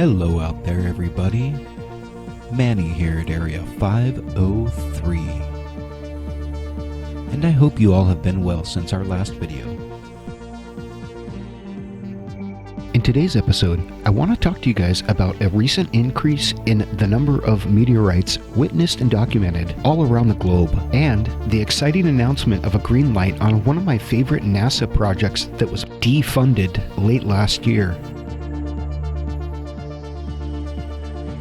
Hello out there, everybody. Manny here at Area 503. And I hope you all have been well since our last video. In today's episode, I want to talk to you guys about a recent increase in the number of meteorites witnessed and documented all around the globe, and the exciting announcement of a green light on one of my favorite NASA projects that was defunded late last year.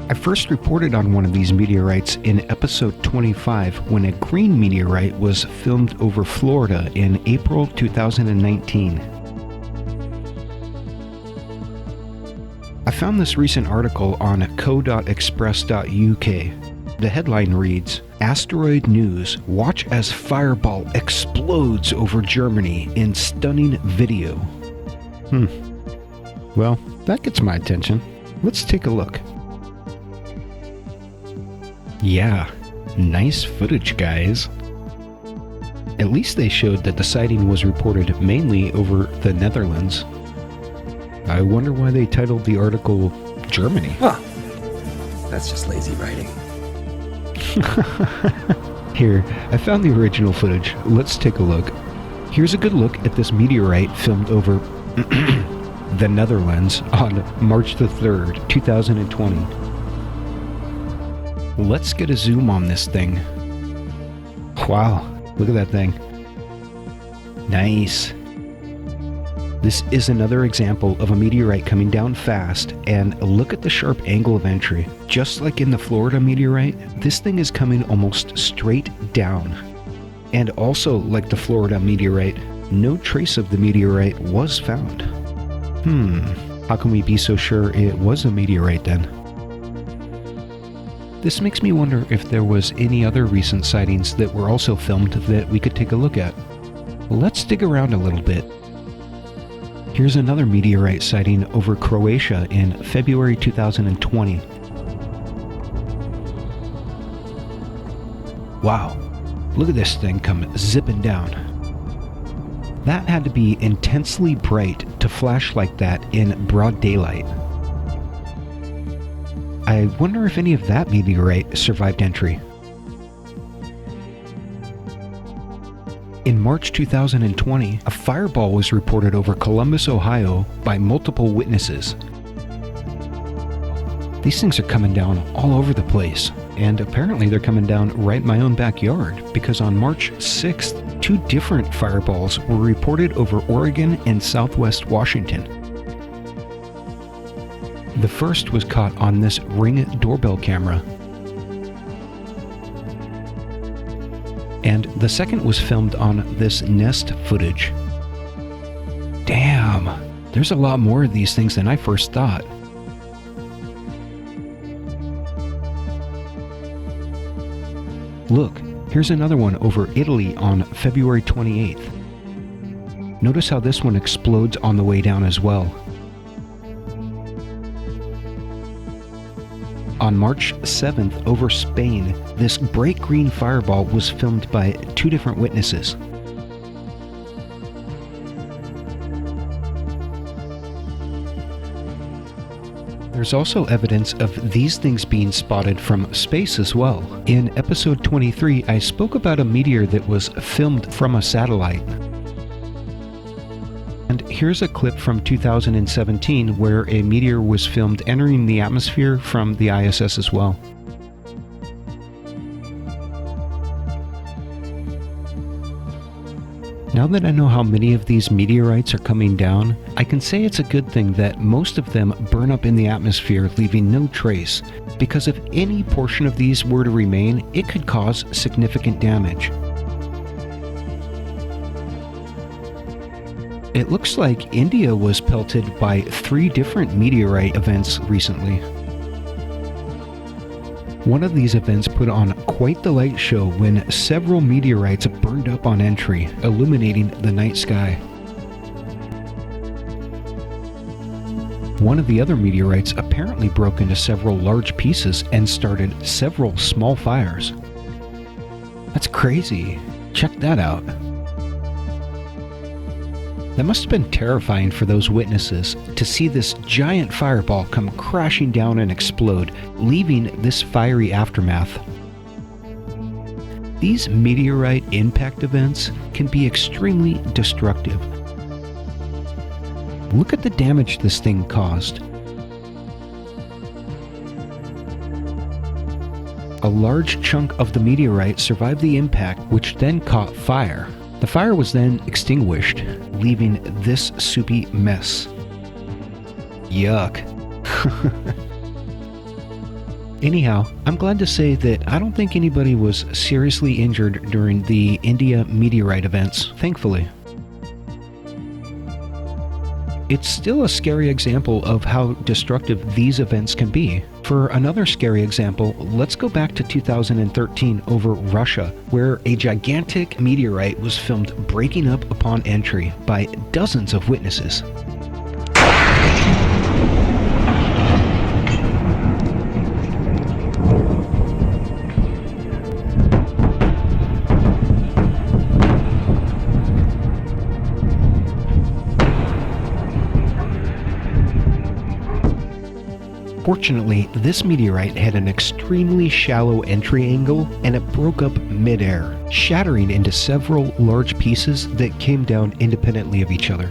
I first reported on one of these meteorites in episode 25 when a green meteorite was filmed over Florida in April 2019. I found this recent article on co.express.uk. The headline reads, "Asteroid News, watch as fireball explodes over Germany in stunning video." Well, that gets my attention. Let's take a look. Yeah, nice footage, guys. At least they showed that the sighting was reported mainly over the Netherlands. I wonder why they titled the article Germany. Huh. That's just lazy writing. Here, I found the original footage. Let's take a look. Here's a good look at this meteorite filmed over the Netherlands on March the 3rd, 2020. Let's get a zoom on this thing. Wow, look at that thing. Nice. This is another example of a meteorite coming down fast, and look at the sharp angle of entry. Just like in the Florida meteorite, this thing is coming almost straight down. And also like the Florida meteorite, no trace of the meteorite was found. How can we be so sure it was a meteorite then? This makes me wonder if there was any other recent sightings that were also filmed that we could take a look at. Let's dig around a little bit. Here's another meteorite sighting over Croatia in February 2020. Wow, look at this thing come zipping down. That had to be intensely bright to flash like that in broad daylight. I wonder if any of that meteorite survived entry. In March 2020, a fireball was reported over Columbus, Ohio by multiple witnesses. These things are coming down all over the place, and apparently they're coming down right in my own backyard, because on March 6th, two different fireballs were reported over Oregon and Southwest Washington. The first was caught on this Ring doorbell camera, and the second was filmed on this Nest footage. Damn, there's a lot more of these things than I first thought. Look, here's another one over Italy on February 28th. Notice how this one explodes on the way down as well. On March 7th over Spain, this bright green fireball was filmed by two different witnesses. There's also evidence of these things being spotted from space as well. In episode 23, I spoke about a meteor that was filmed from a satellite. And here's a clip from 2017 where a meteor was filmed entering the atmosphere from the ISS as well. Now that I know how many of these meteorites are coming down, I can say it's a good thing that most of them burn up in the atmosphere, leaving no trace, because if any portion of these were to remain, it could cause significant damage. It looks like India was pelted by 3 different meteorite events recently. One of these events put on quite the light show when several meteorites burned up on entry, illuminating the night sky. One of the other meteorites apparently broke into several large pieces and started several small fires. That's crazy. Check that out. That must have been terrifying for those witnesses to see this giant fireball come crashing down and explode, leaving this fiery aftermath. These meteorite impact events can be extremely destructive. Look at the damage this thing caused. A large chunk of the meteorite survived the impact, which then caught fire. The fire was then extinguished, leaving this soupy mess. Yuck. Anyhow, I'm glad to say that I don't think anybody was seriously injured during the India meteorite events, thankfully. It's still a scary example of how destructive these events can be. For another scary example, let's go back to 2013 over Russia, where a gigantic meteorite was filmed breaking up upon entry by dozens of witnesses. Fortunately, this meteorite had an extremely shallow entry angle and it broke up mid-air, shattering into several large pieces that came down independently of each other.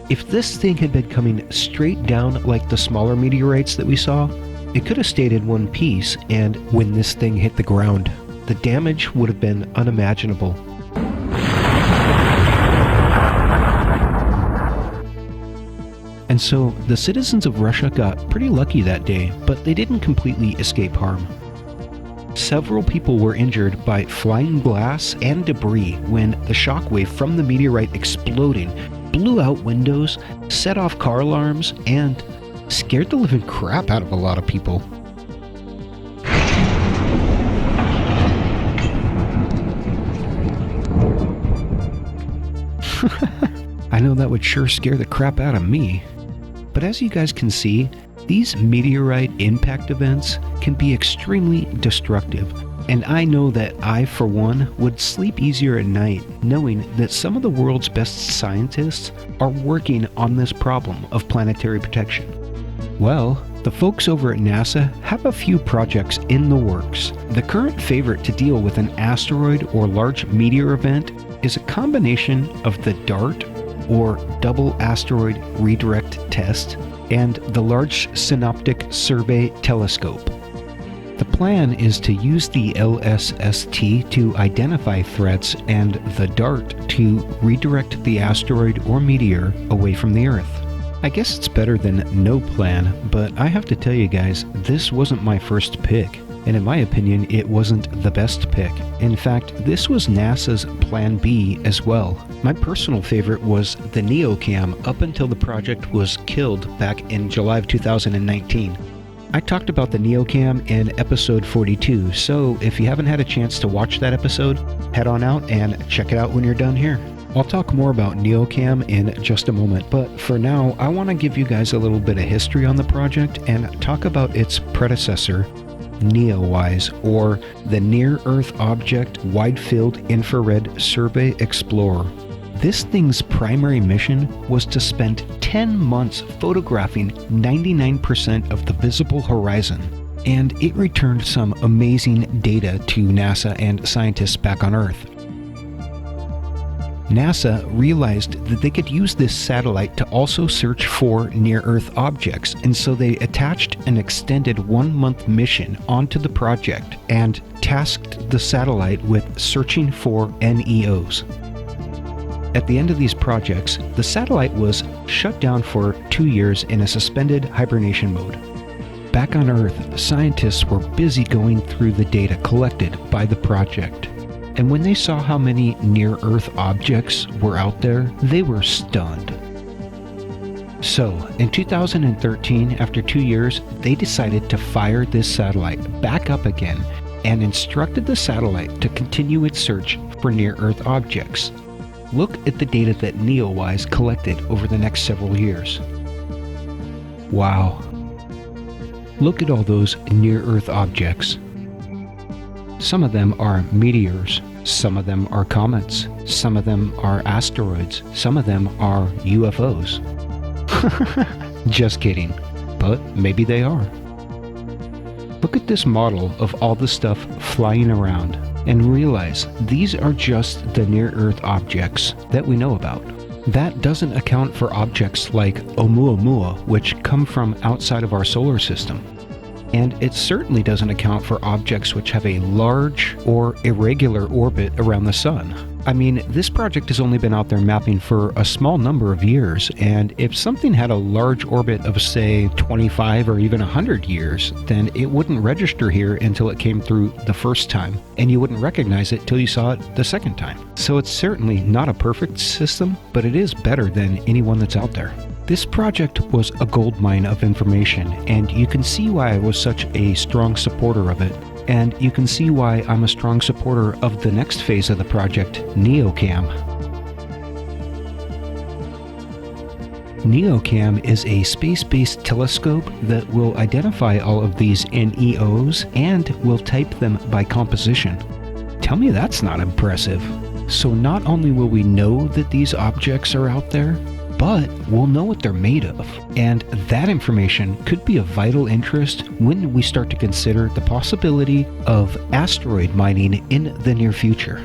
If this thing had been coming straight down like the smaller meteorites that we saw, it could have stayed in one piece, and when this thing hit the ground, the damage would have been unimaginable. And so the citizens of Russia got pretty lucky that day, but they didn't completely escape harm. Several people were injured by flying glass and debris when the shockwave from the meteorite exploding blew out windows, set off car alarms, and scared the living crap out of a lot of people. I know that would sure scare the crap out of me. But as you guys can see, these meteorite impact events can be extremely destructive, and I know that I, for one, would sleep easier at night knowing that some of the world's best scientists are working on this problem of planetary protection. Well, the folks over at NASA have a few projects in the works. The current favorite to deal with an asteroid or large meteor event is a combination of the DART, or Double Asteroid Redirect Test, and the Large Synoptic Survey Telescope. The plan is to use the LSST to identify threats and the DART to redirect the asteroid or meteor away from the Earth. I guess it's better than no plan, but I have to tell you guys, this wasn't my first pick. And in my opinion, it wasn't the best pick. In fact, this was NASA's Plan B as well. My personal favorite was the NEOCAM up until the project was killed back in July of 2019. I talked about the NEOCAM in episode 42, so if you haven't had a chance to watch that episode, head on out and check it out when you're done here. I'll talk more about NEOCAM in just a moment, but for now, I want to give you guys a little bit of history on the project and talk about its predecessor, NEOWISE, or the Near-Earth Object Wide-Field Infrared Survey Explorer. This thing's primary mission was to spend 10 months photographing 99% of the visible horizon, and it returned some amazing data to NASA and scientists back on Earth. NASA realized that they could use this satellite to also search for near-Earth objects, and so they attached an extended 1-month mission onto the project and tasked the satellite with searching for NEOs. At the end of these projects, the satellite was shut down for 2 years in a suspended hibernation mode. Back on Earth, scientists were busy going through the data collected by the project. And when they saw how many near-Earth objects were out there, they were stunned. So, in 2013, after 2 years, they decided to fire this satellite back up again and instructed the satellite to continue its search for near-Earth objects. Look at the data that NEOWISE collected over the next several years. Wow. Look at all those near-Earth objects. Some of them are meteors, Some of them are comets. Some of them are asteroids. Some of them are UFOs. Just kidding. But maybe they are. Look at this model of all the stuff flying around and realize these are just the near-Earth objects that we know about. That doesn't account for objects like Oumuamua, which come from outside of our solar system. And it certainly doesn't account for objects which have a large or irregular orbit around the Sun. I mean, this project has only been out there mapping for a small number of years, and if something had a large orbit of, say, 25 or even 100 years, then it wouldn't register here until it came through the first time, and you wouldn't recognize it till you saw it the second time. So it's certainly not a perfect system, but it is better than any one that's out there. This project was a goldmine of information, and you can see why I was such a strong supporter of it. And you can see why I'm a strong supporter of the next phase of the project, NEOCAM. NEOCAM is a space-based telescope that will identify all of these NEOs and will type them by composition. Tell me that's not impressive. So not only will we know that these objects are out there, but we'll know what they're made of. And that information could be of vital interest when we start to consider the possibility of asteroid mining in the near future.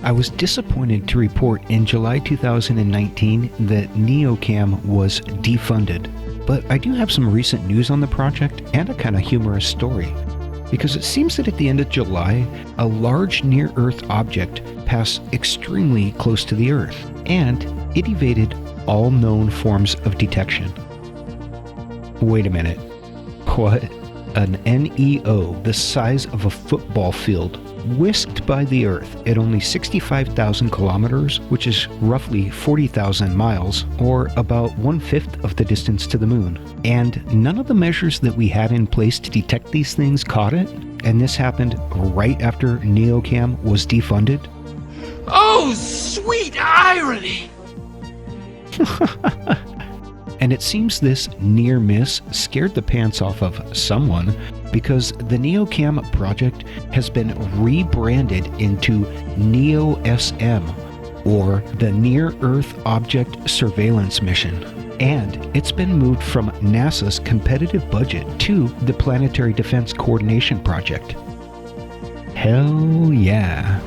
I was disappointed to report in July 2019 that NEOCAM was defunded, but I do have some recent news on the project and a kind of humorous story. Because it seems that at the end of July, a large near-Earth object passed extremely close to the Earth, and it evaded all known forms of detection. Wait a minute. What? An NEO the size of a football field whisked by the Earth at only 65,000 kilometers, which is roughly 40,000 miles, or about 1/5 of the distance to the Moon. And none of the measures that we had in place to detect these things caught it, and this happened right after NEOCAM was defunded. Oh, sweet irony! And it seems this near miss scared the pants off of someone, because the NEOCAM project has been rebranded into NEOSM, or the Near Earth Object Surveillance Mission. And it's been moved from NASA's competitive budget to the Planetary Defense Coordination Project. Hell yeah.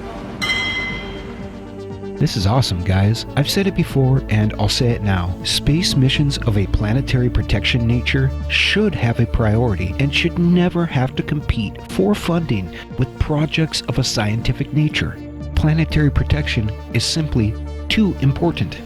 This is awesome, guys. I've said it before, and I'll say it now. Space missions of a planetary protection nature should have a priority and should never have to compete for funding with projects of a scientific nature. Planetary protection is simply too important.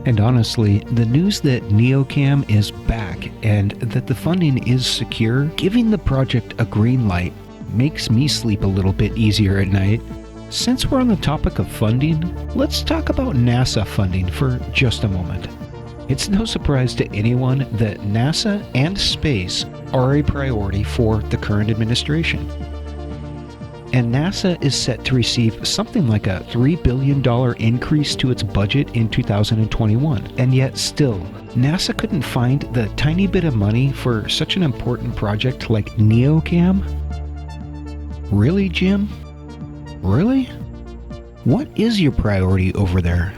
And honestly, the news that NEOCAM is back and that the funding is secure, giving the project a green light, makes me sleep a little bit easier at night. Since we're on the topic of funding, let's talk about NASA funding for just a moment. It's no surprise to anyone that NASA and space are a priority for the current administration. And NASA is set to receive something like a $3 billion increase to its budget in 2021. And yet still, NASA couldn't find the tiny bit of money for such an important project like NEOCAM? Really, Jim? Really? What is your priority over there?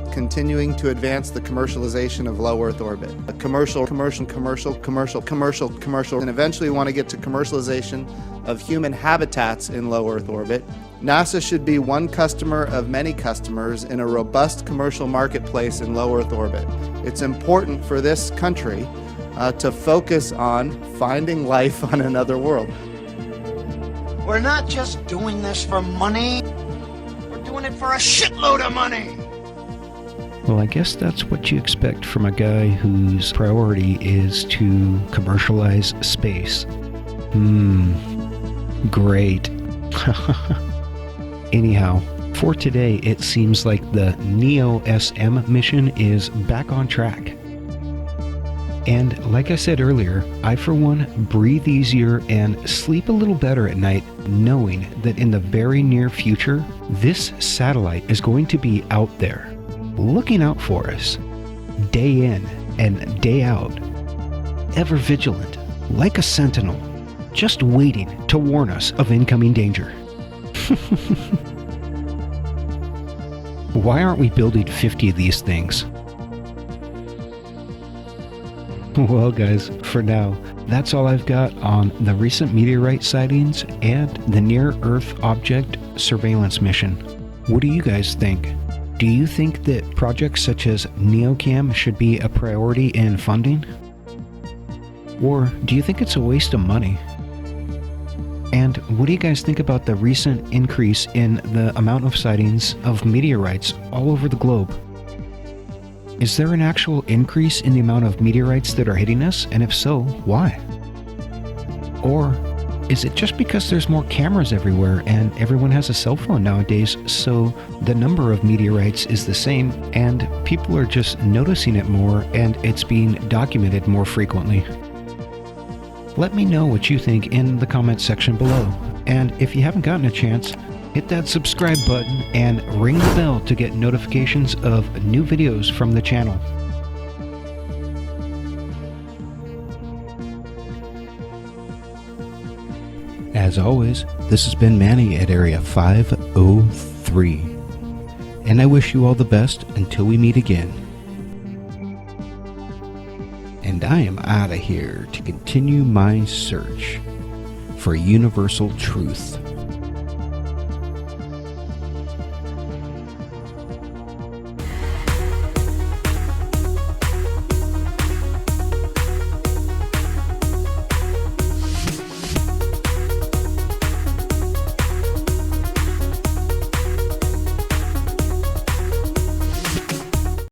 Continuing to advance the commercialization of low Earth orbit. A commercial, and eventually we want to get to commercialization of human habitats in low Earth orbit. NASA should be one customer of many customers in a robust commercial marketplace in low Earth orbit. It's important for this country to focus on finding life on another world. We're not just doing this for money. We're doing it for a shitload of money. Well, I guess that's what you expect from a guy whose priority is to commercialize space. Great. Anyhow, for today, it seems like the NEOSM mission is back on track. And like I said earlier, I for one breathe easier and sleep a little better at night knowing that in the very near future, this satellite is going to be out there, looking out for us, day in and day out, ever vigilant, like a sentinel, just waiting to warn us of incoming danger. Why aren't we building 50 of these things? Well guys, for now, that's all I've got on the recent meteorite sightings and the near-Earth object surveillance mission. What do you guys think? Do you think that projects such as NEOCAM should be a priority in funding? Or do you think it's a waste of money? And what do you guys think about the recent increase in the amount of sightings of meteorites all over the globe? Is there an actual increase in the amount of meteorites that are hitting us? And if so, why? Or is it just because there's more cameras everywhere and everyone has a cell phone nowadays, so the number of meteorites is the same and people are just noticing it more and it's being documented more frequently? Let me know what you think in the comments section below. And if you haven't gotten a chance, hit that subscribe button and ring the bell to get notifications of new videos from the channel. As always, this has been Manny at Area 503, and I wish you all the best until we meet again. And I am out of here to continue my search for universal truth.